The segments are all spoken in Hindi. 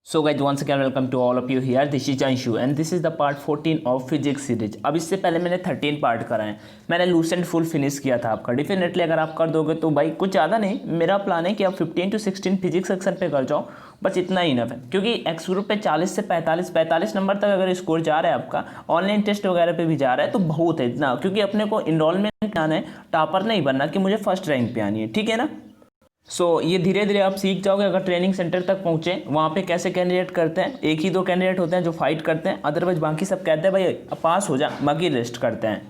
So guys once again welcome to all of you here, this is Anshu and this is the part 14 of physics series. अब इससे पहले मैंने 13 पार्ट कराए। मैंने लूसेंट फुल फिनिश किया था आपका। डेफिनेटली अगर आप कर दोगे तो भाई कुछ ज़्यादा नहीं, मेरा प्लान है कि आप 15 to 16 फिजिक्स सेक्शन पे कर जाओ, बस इतना ही इनफ है। क्योंकि एक्स ग्रुप पे 40 से 45 नंबर तक अगर स्कोर जा रहा है आपका, ऑनलाइन टेस्ट वगैरह पे भी जा रहा है तो बहुत है इतना। क्योंकि अपने को इनरोलमेंट आना है, टॉपर नहीं बनना कि मुझे फर्स्ट रैंक पे आनी है, ठीक है ना। ये धीरे धीरे आप सीख जाओगे अगर ट्रेनिंग सेंटर तक पहुंचे। वहाँ पे कैसे कैंडिडेट करते हैं, एक ही दो कैंडिडेट होते हैं जो फाइट करते हैं, अदरवाइज बाकी सब कहते हैं भाई अब पास हो जा, बाकी रेस्ट करते हैं।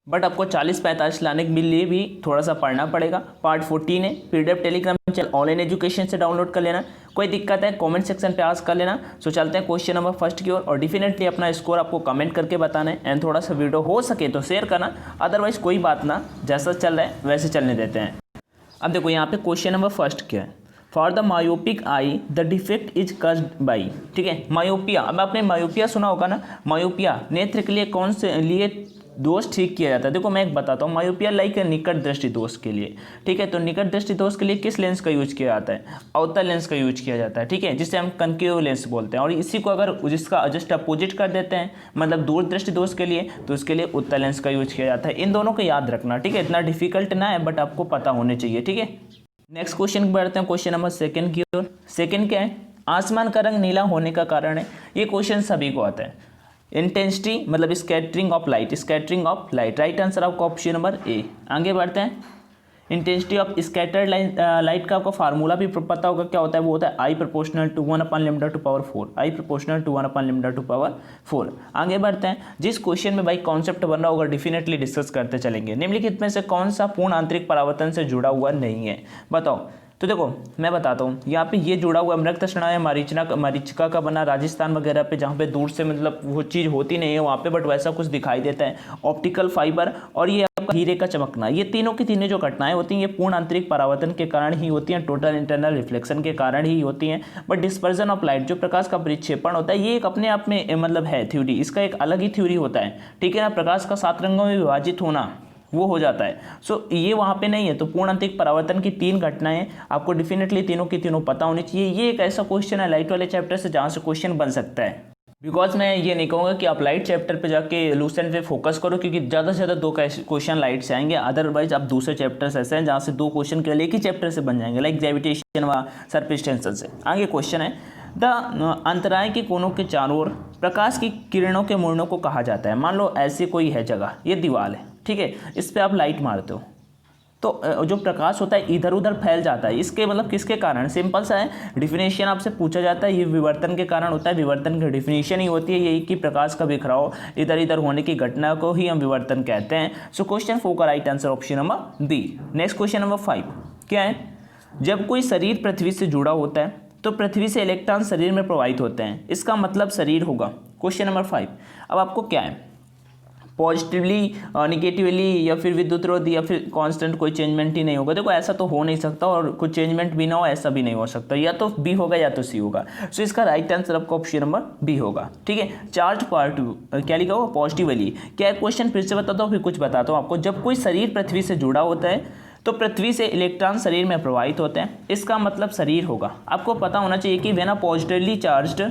बट आपको 40-45 लाने के लिए भी थोड़ा सा पढ़ना पड़ेगा। पार्ट 14 है, PDF Telegram channel online education से डाउनलोड कर लेना। कोई दिक्कत है कमेंट सेक्शन पे आस्क कर लेना। सो चलते हैं क्वेश्चन नंबर फर्स्ट की ओर, और डेफिनेटली अपना स्कोर आपको कमेंट करके बताना है एंड थोड़ा सा वीडियो हो सके तो शेयर करना, अदरवाइज कोई बात ना, जैसा चल रहा है वैसे चलने देते हैं। अब देखो यहाँ पे क्वेश्चन नंबर फर्स्ट क्या है, for the myopic I the defect is caused by. ठीक है, मायोपिया। अब आपने मायोपिया सुना होगा ना। मायोपिया नेत्र के लिए कौन से लिए दोष ठीक किया जाता है। देखो मैं एक बताता हूँ, मायोपिया लाइक निकट दृष्टि दोष के लिए। ठीक है, तो निकट दृष्टि दोष के लिए किस लेंस का यूज किया जाता है, अवतल लेंस का यूज किया जाता है। ठीक है, जिसे हम कनकेव लेंस बोलते हैं। और इसी को अगर जिसका जस्ट अपोजिट कर देते हैं, मतलब दूर दृष्टि दोष के लिए, तो उसके लिए उत्तल लेंस का यूज किया जाता है। इन दोनों को याद रखना, ठीक है। इतना डिफिकल्ट ना है, बट आपको पता होने चाहिए, ठीक है। नेक्स्ट क्वेश्चन बढ़ते हैं, क्वेश्चन नंबर सेकंड की ओर। सेकंड क्या है, आसमान का रंग नीला होने का कारण है। ये क्वेश्चन सभी को आता है। इंटेंसिटी मतलब scattering of light, scattering of light, right answer आपको ऑप्शन नंबर ए। आगे बढ़ते हैं, इंटेंसिटी ऑफ स्कैटर्ड लाइट का आपको फार्मूला भी पता होगा क्या होता है। वो होता है I proportional to 1/λ/4, I proportional to 1/λ/4। आगे बढ़ते हैं, जिस क्वेश्चन में भाई कॉन्सेप्ट बन रहा होगा डेफिनेटली डिस्कस करते चलेंगे। निम्नलिखित में से कौन सा पूर्ण आंतरिक परावर्तन से जुड़ा हुआ नहीं है, बताओ। तो देखो मैं बताता हूँ, यहाँ पे ये जुड़ा हुआ मृग तृष्णा या मरीचिका का बना राजस्थान वगैरह पे, जहाँ पे दूर से मतलब वो चीज़ होती नहीं है वहाँ पे, बट वैसा कुछ दिखाई देता है। ऑप्टिकल फाइबर और ये आपका हीरे का चमकना, ये तीनों की तीनों जो घटनाएं होती हैं ये पूर्ण आंतरिक परावर्तन के कारण ही होती हैं, टोटल इंटरनल रिफ्लेक्शन के कारण ही होती हैं। बट डिस्पर्जन ऑफ लाइट, जो प्रकाश का परिक्षेपण होता है, ये एक अपने आप में मतलब है थ्योरी, इसका एक अलग ही थ्योरी होता है, ठीक है ना। प्रकाश का 7 रंगों में विभाजित होना वो हो जाता है। ये वहाँ पे नहीं है। तो पूर्ण आंतरिक परावर्तन की 3 घटनाएं आपको डेफिनेटली तीनों की तीनों पता होनी चाहिए। ये एक ऐसा क्वेश्चन है लाइट वाले चैप्टर से जहाँ से क्वेश्चन बन सकता है। बिकॉज मैं ये नहीं कहूँगा कि आप लाइट चैप्टर पे जाके लूसेंट पे फोकस करो, क्योंकि ज़्यादा से ज़्यादा 2 क्वेश्चन लाइट से आएंगे। अदरवाइज आप दूसरे चैप्टर्स ऐसे हैं जहाँ से 2 क्वेश्चन केवल एक ही चैप्टर से बन जाएंगे, लाइक ग्रेविटेशन व सरफेस टेंशन से। आगे क्वेश्चन है, द अंतराय के कोनों के चारों ओर प्रकाश की किरणों के मुड़नों को कहा जाता है। मान लो ऐसी कोई है जगह, ये दीवार है, ठीक है, इस पर आप लाइट मारते हो तो जो प्रकाश होता है इधर उधर फैल जाता है। इसके मतलब किसके कारण, सिंपल सा है, डिफिनेशन आपसे पूछा जाता है, ये विवर्तन के कारण होता है। विवर्तन की डिफिनेशन ही होती है यही कि प्रकाश का बिखराव इधर इधर होने की घटना को ही हम विवर्तन कहते हैं। सो क्वेश्चन 4 का right answer option number B. Next question number 5 क्या है, जब कोई शरीर पृथ्वी से जुड़ा होता है तो पृथ्वी से इलेक्ट्रॉन शरीर में प्रवाहित होते हैं, इसका मतलब शरीर होगा। Question number 5। अब आपको क्या है, पॉजिटिवली निगेटिवली या फिर विद्युत रोध या फिर कांस्टेंट, कोई चेंजमेंट ही नहीं होगा। देखो ऐसा तो हो नहीं सकता, और कुछ चेंजमेंट भी ना हो ऐसा भी नहीं हो सकता। या तो बी होगा या तो सी होगा। सो इसका राइट आंसर आपका ऑप्शन नंबर बी होगा, ठीक है। चार्ज पार्ट क्या लिखा हुआ, पॉजिटिवली। क्या क्वेश्चन फिर से बताता हूँ फिर कुछ बताता हूँ आपको। जब कोई शरीर पृथ्वी से जुड़ा होता है तो पृथ्वी से इलेक्ट्रॉन शरीर में प्रवाहित होते हैं, इसका मतलब शरीर होगा। आपको पता होना चाहिए कि वेन अ पॉजिटिवली चार्ज्ड,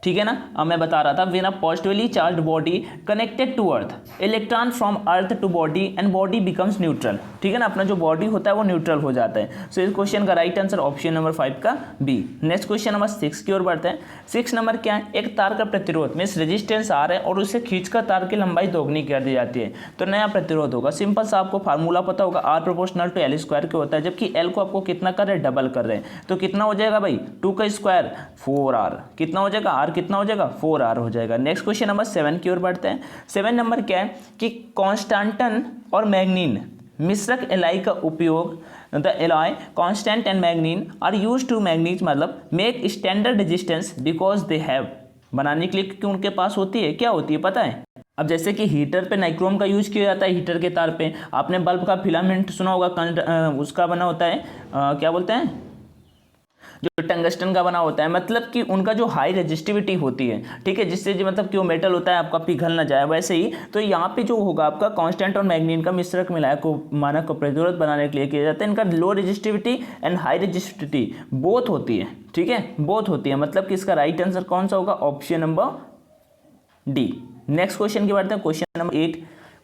ठीक है ना। अब मैं बता रहा था, when a positively charged body connected to earth, electron from earth to body and body becomes neutral, ठीक है ना। अपना जो बॉडी होता है वो न्यूट्रल हो जाता है। सो इस क्वेश्चन का राइट आंसर ऑप्शन नंबर 5 का बी। नेक्स्ट क्वेश्चन नंबर 6 की ओर बढ़ते हैं। 6 नंबर क्या है, एक तार का प्रतिरोध मीन्स रेजिस्टेंस आर है और उसे खींचकर तार की लंबाई दोगुनी कर दी जाती है तो नया प्रतिरोध होगा। सिंपल सा आपको फार्मूला पता होगा, R proportional to L square के होता है, जबकि एल को आपको कितना कर रहे हैं, डबल कर रहे हैं। तो कितना हो जाएगा भाई, 2 का स्क्वायर 4r, कितना हो जाएगा, आर कितना हो जाएगा, 4r हो जाएगा। नेक्स्ट क्वेश्चन नंबर 7 की ओर बढ़ते हैं। 7 नंबर क्या है कि कॉन्स्टेंटन और मैग्नीन मिश्रक एलाई का उपयोग, the alloy constant and manganin are used to manganese मतलब make standard resistance because they have, बनाने के लिए क्योंकि उनके पास होती है, क्या होती है पता है। अब जैसे कि हीटर पे नाइक्रोम का यूज किया जाता है, हीटर के तार पे आपने बल्ब का फिलामेंट सुना होगा, उसका बना होता है क्या बोलते हैं, जो टंगस्टन का बना होता है, मतलब कि उनका जो हाई रेजिस्टिविटी होती है, ठीक है, जिससे जो मतलब कि वो मेटल होता है आपका पिघल ना जाए, वैसे ही तो यहाँ पे जो होगा आपका कांस्टेंट और मैग्नीन का मिश्रक मिलाया को मानक को प्रतिरोध बनाने के लिए किया जाता है। इनका low resistivity and high resistivity both होती है, ठीक है, बोथ होती है, मतलब कि इसका राइट आंसर कौन सा होगा, option number D. Next question की बात है, क्वेश्चन नंबर 8।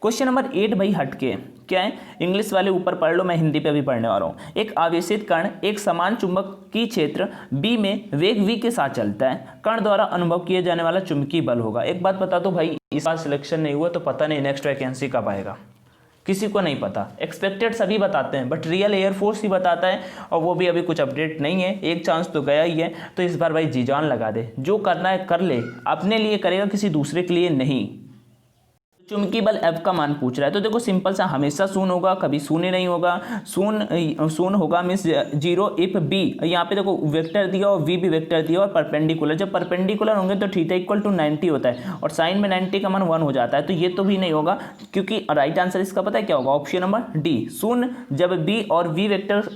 क्वेश्चन नंबर 8 भाई हटके क्या है, इंग्लिश वाले ऊपर पढ़ लो, मैं हिंदी पे भी पढ़ने वाला हूँ। एक आवेशित कण एक समान चुंबकीय क्षेत्र बी में वेग v के साथ चलता है, कण द्वारा अनुभव किए जाने वाला चुंबकीय बल होगा। एक बात बता दो भाई, इस बार सिलेक्शन नहीं हुआ तो पता नहीं नेक्स्ट वैकेंसी कब आएगा, किसी को नहीं पता। एक्सपेक्टेड सभी बताते हैं बट रियल एयरफोर्स ही बताता है, और वो भी अभी कुछ अपडेट नहीं है। एक चांस तो गया ही है, तो इस बार भाई जी जान लगा दे, जो करना है कर ले, अपने लिए करेगा, किसी दूसरे के लिए नहीं। चुंबकीय बल F का मान पूछ रहा है, तो देखो सिंपल सा, हमेशा शून्य होगा, कभी शून्य नहीं होगा। शून्य होगा मीन्स 0 इफ बी, यहाँ पे देखो वेक्टर दिया और v भी वेक्टर दिया और परपेंडिकुलर, जब परपेंडिकुलर होंगे तो थीटा इक्वल टू 90 होता है, और साइन में 90 का मान 1 हो जाता है, तो ये तो भी नहीं होगा, क्योंकि राइट आंसर इसका पता है क्या होगा, ऑप्शन नंबर डी, शून्य जब b और v वेक्टर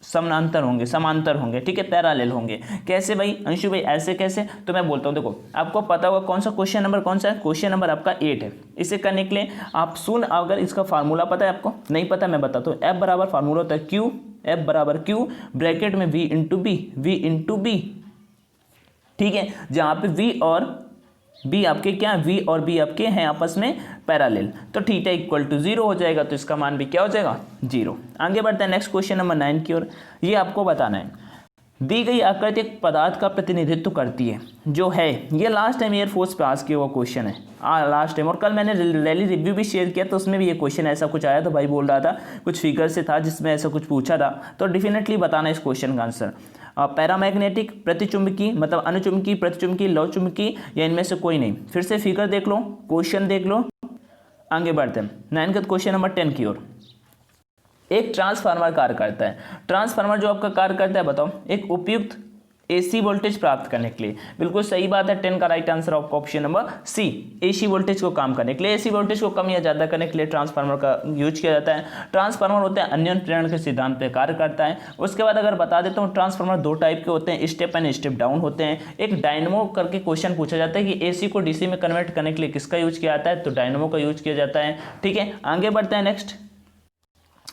समांतर होंगे, ठीक है, पैरेलल होंगे। कैसे भाई अंशु भाई, ऐसे कैसे, तो मैं बोलता हूँ, देखो आपको पता होगा कौन सा क्वेश्चन नंबर कौन सा है, क्वेश्चन नंबर आपका 8 है। इसे करने के लिए आप शून्य, अगर इसका फार्मूला पता है आपको, नहीं पता मैं बताता हूँ, F बराबर फार्मूला होता है Q, F बराबर Q ब्रैकेट में V इंटू बी, ठीक है, जहाँ पे V और बी आपके क्या, V और B आपके हैं आपस में पैरेलल, तो थीटा इक्वल टू 0 हो जाएगा, तो इसका मान भी क्या हो जाएगा, 0। आगे बढ़ते हैं नेक्स्ट क्वेश्चन नंबर 9 की ओर। ये आपको बताना है, दी गई आकृति एक पदार्थ का प्रतिनिधित्व करती है, जो है, ये लास्ट टाइम एयरफोर्स पे आज किया हुआ क्वेश्चन है, लास्ट टाइम, और कल मैंने रैली रिव्यू भी शेयर किया, तो उसमें भी ये क्वेश्चन ऐसा कुछ आया, तो भाई बोल रहा था कुछ फिगर से था जिसमें ऐसा कुछ पूछा था, तो डेफिनेटली बताना इस क्वेश्चन का आंसर। पैरामैग्नेटिक, प्रतिचुंबकी मतलब अनुचुंबकी, प्रतिचुंबकी, लौ चुंबकी, या इनमें से कोई नहीं। फिर से फिगर देख लो, क्वेश्चन देख लो, आगे बढ़ते हैं 9 का क्वेश्चन नंबर 10 की ओर। एक ट्रांसफार्मर कार्य करता है, ट्रांसफार्मर जो आपका कार्य करता है, बताओ, एक उपयुक्त एसी वोल्टेज प्राप्त करने के लिए, बिल्कुल सही बात है, 10 का राइट आंसर आपका option number C, AC voltage को काम करने के लिए, एसी वोल्टेज को कम या ज्यादा करने के लिए ट्रांसफार्मर का यूज किया जाता है। ट्रांसफार्मर होता है अन्योन्य प्रेरण के सिद्धांत पे कार्य करता है। उसके बाद अगर बता देता हूँ, ट्रांसफार्मर 2 टाइप के होते हैं, स्टेप एंड स्टेप डाउन होते हैं। एक डायनमो करके क्वेश्चन पूछा जाता है कि एसी को डीसी में कन्वर्ट करने के लिए किसका यूज किया जाता है, तो डायनमो का यूज किया जाता है, ठीक है। आगे बढ़ते हैं नेक्स्ट,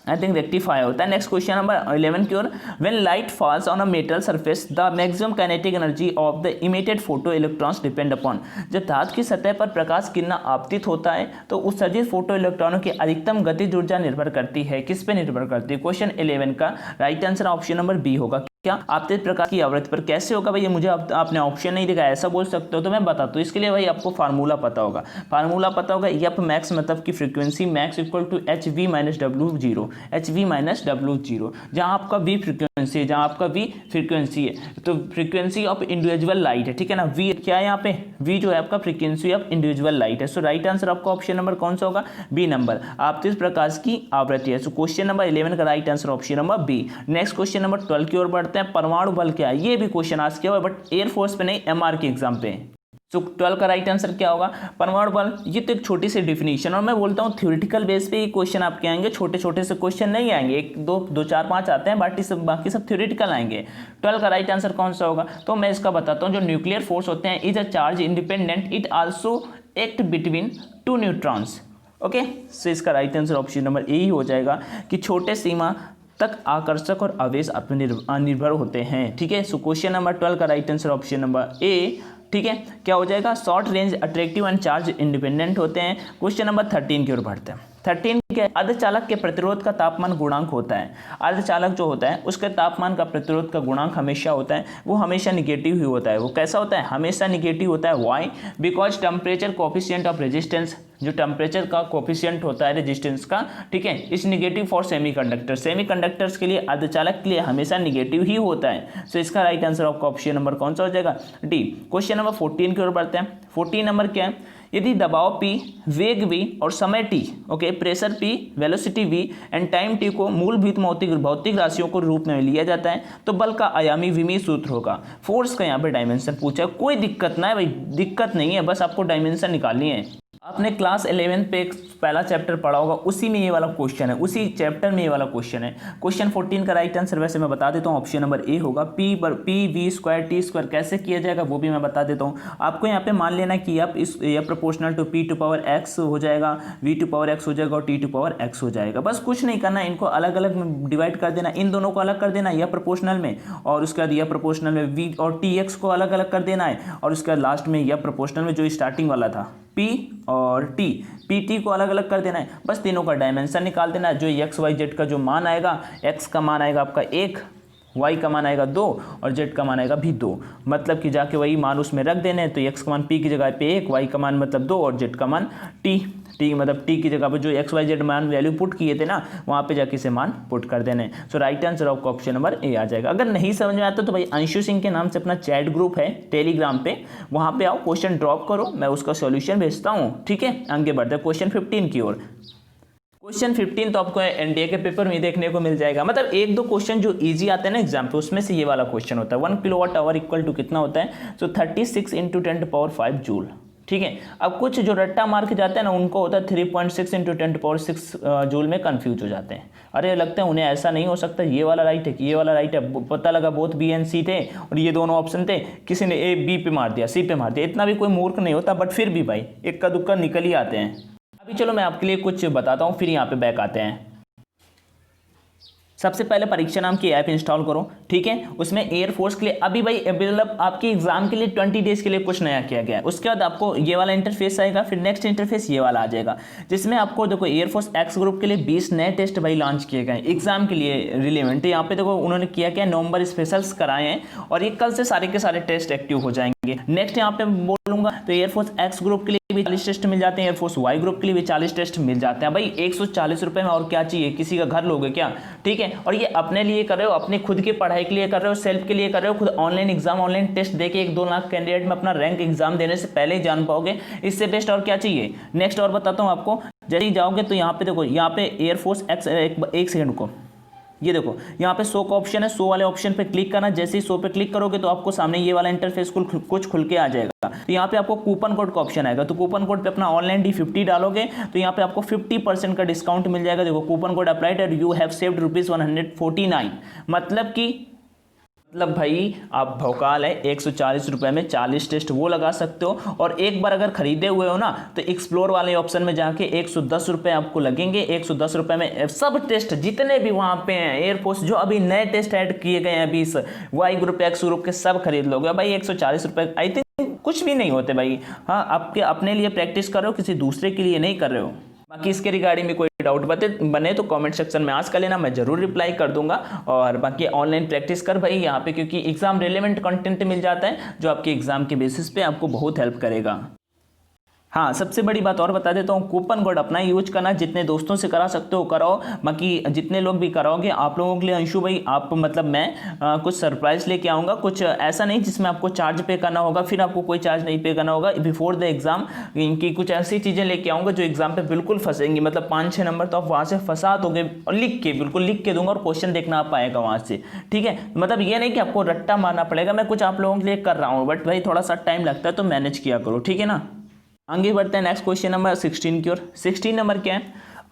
आई थिंक रेक्टिफायर होता है। नेक्स्ट क्वेश्चन नंबर 11 की ओर। When light falls on a metal surface the maximum kinetic energy of the emitted photo electrons depend upon, जब धातु की सतह पर प्रकाश किरण आपतित होता है तो उत्सर्जित फोटो इलेक्ट्रॉनों की अधिकतम गतिज ऊर्जा निर्भर करती है, किस पे निर्भर करती है। क्वेश्चन 11 का right answer option number B होगा। क्या आपतित प्रकाश की आवृत्ति पर, कैसे होगा भाई, ये मुझे आपने ऑप्शन नहीं दिखाया, ऐसा बोल सकते हो, तो मैं बताता हूँ। इसके लिए भाई आपको फार्मूला पता होगा, फार्मूला पता होगा, एफ मैक्स मतलब कि frequency max equal to H V minus W zero, H V minus W zero, जहाँ आपका वी फ्रीक्वेंसी है, जहाँ आपका वी फ्रीक्वेंसी है, तो फ्रीक्वेंसी ऑफ इंडिविजुअल लाइट है, ठीक है ना। वी क्या है यहाँ पे, वी जो है आपका फ्रीक्वेंसी ऑफ इंडिविजुअल लाइट है। सो राइट आंसर आपका ऑप्शन नंबर कौन सा होगा, बी नंबर, आपतित प्रकाश की आवृत्ति है। सो क्वेश्चन नंबर 11 का right answer option number B. Next question number 12 की ओर बढ़ते हैं। परमाणु बल क्या है, ये भी क्वेश्चन आज किया हुआ है बट एयरफोर्स पे नहीं, एमआर के एग्जाम पे। सो 12 का राइट आंसर क्या होगा, परमाणु बल। ये तो एक छोटी सी डिफिनीशन, और मैं बोलता हूँ थ्योरेटिकल बेस पे ये क्वेश्चन आपके आएंगे, छोटे छोटे से क्वेश्चन नहीं आएंगे, 1 2 4 5 आते हैं, बाकी सब थ्योरेटिकल आएंगे। 12 का राइट आंसर कौन सा होगा, तो मैं इसका बताता हूँ। जो न्यूक्लियर फोर्स होते हैं, is a charge independent, it also act between 2 neutrons. Okay, so इसका right answer option number a ही हो जाएगा कि छोटे सीमा तक आकर्षक और आवेश निर्भर होते हैं, ठीक है। सो क्वेश्चन नंबर 12 का राइट आंसर ऑप्शन नंबर ए, ठीक है। क्या हो जाएगा, short range attractive and charge independent होते हैं। क्वेश्चन नंबर 13 की ओर बढ़ते हैं। 13 के अर्धचालक के प्रतिरोध का तापमान गुणांक होता है। अर्धचालक जो होता है उसके तापमान का प्रतिरोध का गुणांक हमेशा होता है, वो हमेशा निगेटिव ही होता है। वो कैसा होता है, हमेशा निगेटिव होता है। Why, because temperature coefficient of resistance, जो टेम्परेचर का कोफिशिएंट होता है रेजिस्टेंस का, ठीक है, इस निगेटिव फॉर सेमीकंडक्टर, सेमीकंडक्टर्स के लिए, अर्धचालक के लिए हमेशा निगेटिव ही होता है। सो इसका राइट आंसर आपका ऑप्शन नंबर कौन सा हो जाएगा, डी। क्वेश्चन नंबर 14 की ओर बढ़ते हैं। 14 नंबर क्या है, यदि दबाव P, वेग V और समय T, okay, pressure P, velocity V and time T को मूलभूत भौतिक राशियों को रूप में लिया जाता है तो बल का आयामी विमीय सूत्र होगा। फोर्स का यहाँ पे डायमेंशन पूछा है, कोई दिक्कत ना है भाई, दिक्कत नहीं है, बस आपको डायमेंशन निकालनी है। आपने क्लास 11 पे एक पहला चैप्टर पढ़ा होगा, उसी में ये वाला क्वेश्चन है, उसी चैप्टर में ये वाला क्वेश्चन है। क्वेश्चन 14 का राइट आंसर वैसे मैं बता देता हूँ, ऑप्शन नंबर ए होगा। P V square T square कैसे किया जाएगा वो भी मैं बता देता हूँ आपको। यहाँ पे मान लेना कि आप इस ये proportional to P to power X हो जाएगा, वी टू पावर एक्स हो जाएगा और टी टू पावर एक्स हो जाएगा। बस कुछ नहीं करना, इनको अलग अलग डिवाइड कर देना, इन दोनों को अलग कर देना यह प्रोपोर्शनल में, और उसके बाद यह प्रोपोर्शनल में वी और टी एक्स को अलग अलग कर देना है, और उसके बाद लास्ट में यह प्रोपोर्शनल में जो स्टार्टिंग वाला था P और T, PT को अलग अलग कर देना है। बस तीनों का डायमेंशन निकाल देना है। जो एक्स वाई जेड का जो मान आएगा, एक्स का मान आएगा आपका 1, वाई का मान आएगा 2 और जेड का मान आएगा भी 2। मतलब कि जाके वही मान उसमें रख देने हैं। तो एक्स का मान P की जगह पे 1, वाई का मान मतलब 2 और जेड का मान T मतलब T की जगह पे जो एक्स वाई जेड मान वैल्यू पुट किए थे ना, वहाँ पे जाके इसे मान पुट कर देने। सो राइट आंसर आपका ऑप्शन नंबर ए आ जाएगा। अगर नहीं समझ में आता तो भाई अंशु सिंह के नाम से अपना चैट ग्रुप है टेलीग्राम पे, वहाँ पे आओ, क्वेश्चन ड्रॉप करो, मैं उसका सॉल्यूशन भेजता हूँ। ठीक है, आगे बढ़ते हैं क्वेश्चन 15 की ओर। क्वेश्चन 15 तो आपको एनडीए के पेपर में देखने को मिल जाएगा। मतलब एक दो क्वेश्चन जो इजी आते हैं ना एग्जाम पे, उसमें से ये वाला क्वेश्चन होता है। 1 किलोवाट आवर इक्वल टू कितना होता है? तो 36 × 10⁵ जूल। ठीक है, अब कुछ जो रट्टा मार के जाते हैं ना, उनको होता है 3.6 × 10⁶ जूल में कंफ्यूज हो जाते हैं। अरे लगता है उन्हें ऐसा नहीं हो सकता, ये वाला राइट है कि ये वाला राइट है। पता लगा बोथ बी एंड सी थे और ये दोनों ऑप्शन थे, किसी ने ए बी पे मार दिया, सी पे मार दिया। इतना भी कोई मूर्ख नहीं होता, बट फिर भी भाई इक्का दुक्का निकल ही आते हैं। अभी चलो मैं आपके लिए कुछ बताता हूँ, फिर यहाँ पे बैक आते हैं। सबसे पहले परीक्षा नाम की ऐप इंस्टॉल करो। ठीक है, उसमें एयरफोर्स के लिए अभी भाई मतलब आपके एग्जाम के लिए 20 डेज के लिए कुछ नया किया गया है। उसके बाद आपको ये वाला इंटरफेस आएगा, फिर नेक्स्ट इंटरफेस ये वाला आ जाएगा, जिसमें आपको देखो एयरफोर्स एक्स ग्रुप के लिए 20 नए टेस्ट भाई लॉन्च किए गए एग्जाम के लिए रिलेवेंट। यहाँ पे देखो उन्होंने किया क्या, नवंबर स्पेशल्स कराए हैं और ये कल से सारे के सारे टेस्ट एक्टिव हो जाएंगे। नेक्स्ट यहाँ पे बोलूंगा तो एयरफोर्स एक्स ग्रुप के लिए भी 40 टेस्ट मिल जाते हैं, एयरफोर्स वाई ग्रुप के लिए भी 40 टेस्ट मिल जाते हैं। भाई 140 रुपए में और क्या चाहिए, किसी का घर लोगे क्या? ठीक है, और ये अपने लिए कर रहे हो, अपने खुद की पढ़ाई के लिए कर रहे हो, सेल्फ के लिए कर रहे हो, खुद ऑनलाइन एग्जाम ऑनलाइन टेस्ट देके 1-2 लाख कैंडिडेट में अपना रैंक एग्जाम देने से पहले ही जान पाओगे। इससे बेस्ट और क्या चाहिए? नेक्स्ट और बताता हूँ आपको। जैसे ही जाओगे तो यहाँ पे देखो, यहाँ पे एयरफोर्स एक्स एक सेकंड को, ये देखो यहाँ पे शो का ऑप्शन है, शो वाले ऑप्शन पे क्लिक करना। जैसे ही शो पे क्लिक करोगे तो आपको सामने ये वाला इंटरफेस कुछ खुल के आ जाएगा। तो यहाँ पे आपको कूपन कोड का ऑप्शन आएगा, तो कूपन कोड पे अपना ऑनलाइन D50 डालोगे तो यहाँ पे आपको 50% का डिस्काउंट मिल जाएगा। देखो coupon code applied and you have saved ₹149। मतलब भाई आप भौकाल है, 140 रुपये में 40 टेस्ट वो लगा सकते हो। और एक बार अगर खरीदे हुए हो ना तो एक्सप्लोर वाले ऑप्शन में जाके 110 रुपये आपको लगेंगे। 110 रुपये में सब टेस्ट जितने भी वहाँ पे हैं एयरफोर्स जो अभी नए टेस्ट ऐड किए गए हैं, अभी इस वाई ग्रुप एक्स ग्रुप के सब खरीद लोगे भाई। 140 रुपये आई थिंक कुछ भी नहीं होते भाई। हाँ, आपके अपने लिए प्रैक्टिस कर रहे हो, किसी दूसरे के लिए नहीं कर रहे हो। बाकी इसके रिगार्डिंग में कोई डाउट बने तो कमेंट सेक्शन में आस्क कर लेना, मैं जरूर रिप्लाई कर दूंगा। और बाकी ऑनलाइन प्रैक्टिस कर भाई यहाँ पे, क्योंकि एग्जाम रिलेवेंट कंटेंट मिल जाता है जो आपके एग्जाम के बेसिस पे आपको बहुत हेल्प करेगा। हाँ, सबसे बड़ी बात और बता देता हूँ, कूपन कोड अपना यूज करना, जितने दोस्तों से करा सकते हो कराओ। बाकी जितने लोग भी कराओगे आप लोगों के लिए अंशु भाई आप मतलब मैं कुछ सरप्राइज लेके आऊँगा। कुछ ऐसा नहीं जिसमें आपको चार्ज पे करना होगा, फिर आपको कोई चार्ज नहीं पे करना होगा बिफोर द एग्जाम। इनकी कुछ ऐसी चीज़ें लेके आऊँगा जो एग्जाम पे बिल्कुल फंसेंगी। मतलब 5-6 नंबर तो आप वहाँ से फंसा दोगे, और बिल्कुल लिख के दूंगा और क्वेश्चन देखना आप पाएगा वहाँ से। ठीक है, मतलब ये नहीं कि आपको रट्टा मारना पड़ेगा। मैं कुछ आप लोगों के लिए कर रहा हूँ, बट भाई थोड़ा सा टाइम लगता है तो मैनेज किया करो। ठीक है ना, आगे बढ़ते हैं नेक्स्ट क्वेश्चन नंबर 16 की ओर। 16 नंबर क्या है?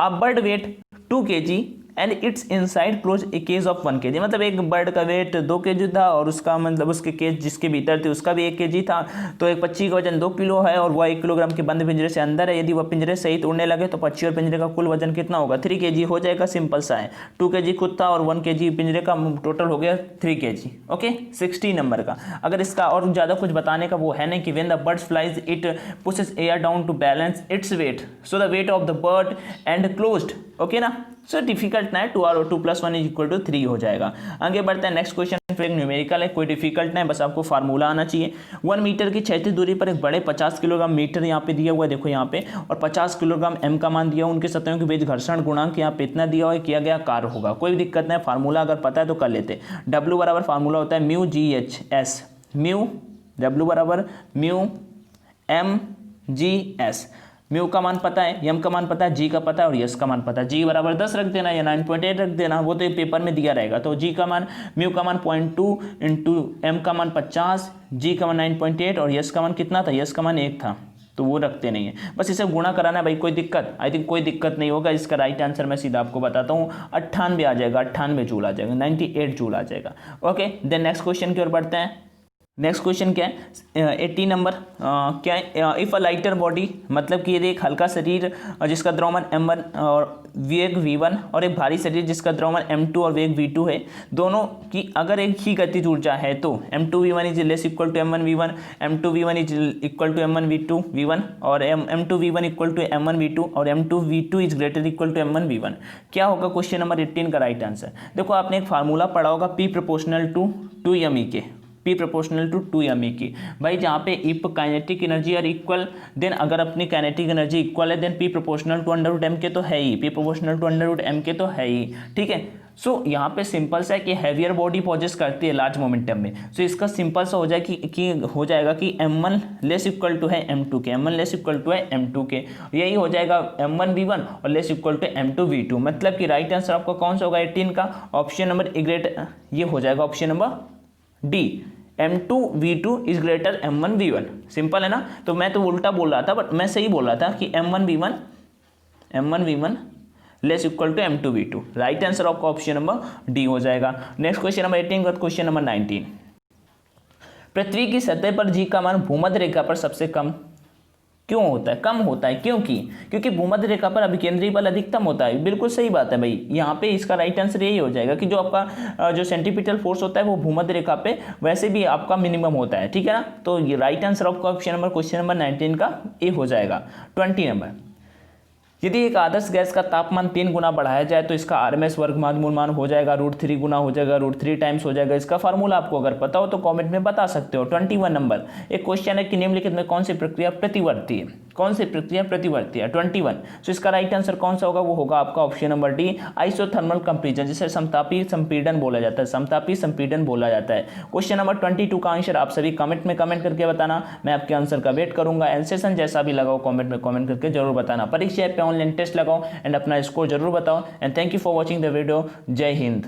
A bird weight 2 kg and it's inside close a cage of 1 kg। मतलब एक बर्ड का वेट 2 kg था और उसका मतलब उसके केज जिसके भीतर थे उसका भी 1 kg था। तो एक पक्षी का वजन 2 किलो है और वह 1 किलोग्राम के बंद पिंजरे से अंदर है। यदि वह पिंजरे सहित उड़ने लगे तो पक्षी और पिंजरे का कुल वजन कितना होगा? 3 kg हो जाएगा। सिंपल सा है, 2 kg खुद था और 1 kg पिंजरे का, टोटल हो गया 3 kg। ओके, 16 नंबर का। अगर इसका और ज़्यादा कुछ बताने का वो है नहीं कि when the bird flies it pushes air down to balance its weight, so the weight of the bird and closed. Okay ना, सो डिफिकल्ट ना है, 2 और 2 + 1 = 3 हो जाएगा। आगे बढ़ते हैं नेक्स्ट क्वेश्चन, फिर न्यूमेरिकल है, कोई डिफिकल्ट नहीं, बस आपको फार्मूला आना चाहिए। 1 मीटर की क्षैतिज दूरी पर एक बड़े 50 किलोग्राम मीटर यहाँ पे दिया हुआ है, देखो यहाँ पे, और 50 किलोग्राम m का मान दिया हुआ, उनके सतहों के बीच घर्षण गुणांक यहाँ पे इतना दिया हुआ है, किया गया कार्य होगा। कोई दिक्कत नहीं, फार्मूला अगर पता है तो कर लेते। W बराबर फार्मूला होता है μgh, म्यू W बराबर μmgs। म्यू का मान पता है, एम का मान पता है, जी का पता है और यस का मान पता है। जी बराबर 10 रख देना या 9.8 रख देना, वो तो पेपर में दिया रहेगा। तो जी का मान, म्यू का मान 0.2 इंटू एम का मान 50, जी का मान 9.8 और यस का मान कितना था? यस का मान 1 था। तो वो रखते नहीं है, बस इसे गुणा कराना है भाई। कोई दिक्कत? आई थिंक कोई दिक्कत नहीं होगा। इसका राइट आंसर मैं सीधा आपको बताता हूँ, 98 आ जाएगा, 98 जूल आ जाएगा, 98 जूल आ जाएगा। ओके, देन नेक्स्ट क्वेश्चन की ओर बढ़ते हैं। नेक्स्ट क्वेश्चन क्या है, 80 नंबर, क्या है, इफ़ अ लाइटर बॉडी, मतलब कि यदि एक हल्का शरीर जिसका द्रव्यमान m1 और वेग v1 और एक भारी शरीर जिसका द्रव्यमान m2 और वेग v2 है, दोनों की अगर एक ही गतिज ऊर्जा है तो m2v1 is less equal to m1v1, m2v1 is equal to m1v2 और m2v1 इक्वल टू m1v2 और m2v2 is greater equal to m1v1। क्या होगा क्वेश्चन नंबर 18 का राइट आंसर? देखो आपने एक फार्मूला पढ़ा होगा, P प्रोपोर्शनल टू 2me के, P प्रोपोर्शनल टू 2me की भाई, जहाँ पे if kinetic energy are equal, then अगर अपनी काइनेटिक एनर्जी इक्वल है, then P proportional to under root m के तो है ही, P proportional to under root m के तो है ही, ठीक है। सो यहाँ पे सिंपल सा है कि हैवियर बॉडी पॉजेस करती है लार्ज मोमेंटम में, सो इसका सिंपल सा हो जाए हो जाएगा कि m1 लेस इक्वल टू है m2 के, m1 लेस इक्वल टू है m2 के, यही हो जाएगा m1v1 और लेस इक्वल टू m2v2। मतलब कि राइट आंसर आपका कौन सा होगा 18 का? ऑप्शन नंबर ये हो जाएगा option number D, m2v2 is greater m1v1। Simple है ना? तो मैं तो उल्टा बोल रहा था, बट मैं सही बोल रहा था कि m1v1 less equal to m2v2। Right answer आपका ऑप्शन नंबर डी हो जाएगा। नेक्स्ट क्वेश्चन नंबर 18 का क्वेश्चन नंबर 19, पृथ्वी की सतह पर जी का मान भूमध्य रेखा पर सबसे कम क्यों होता है, कम होता है? क्योंकि भूमध्य रेखा पर अभिकेंद्री बल अधिकतम होता है। बिल्कुल सही बात है भाई, यहाँ पे इसका राइट आंसर यही हो जाएगा कि जो आपका जो सेंट्रीपिटल फोर्स होता है वो भूमध्य रेखा पे वैसे भी आपका मिनिमम होता है, ठीक है ना। तो ये राइट आंसर आपका ऑप्शन नंबर क्वेश्चन नंबर 19 का ए हो जाएगा। 20 नंबर, यदि एक आदर्श गैस का तापमान 3 गुना बढ़ाया जाए तो इसका RMS वर्ग मूलमान हो जाएगा √3 गुना हो जाएगा, √3 टाइम्स हो जाएगा। इसका फार्मूला आपको अगर पता हो तो कमेंट में बता सकते हो। 21 नंबर, एक क्वेश्चन है कि निम्नलिखित में कौन सी प्रक्रिया प्रतिवर्ती है, कौन सी प्रक्रिया प्रतिवर्ती है? 21। सो इसका राइट आंसर कौन सा होगा? वो होगा आपका option number D, isothermal comparison, जिसे समतापी संपीड़न बोला जाता है, समतापी संपीड़न बोला जाता है। क्वेश्चन नंबर 22 का आंसर आप सभी कमेंट में कमेंट करके बताना, मैं आपके आंसर का वेट करूंगा। एंसेशन जैसा भी लगाओ कमेंट में कमेंट करके जरूर बताना। परीक्षा पे ऑनलाइन टेस्ट लगाओ एंड अपना स्कोर जरूर बताओ। And thank you for watching the video. जय हिंद।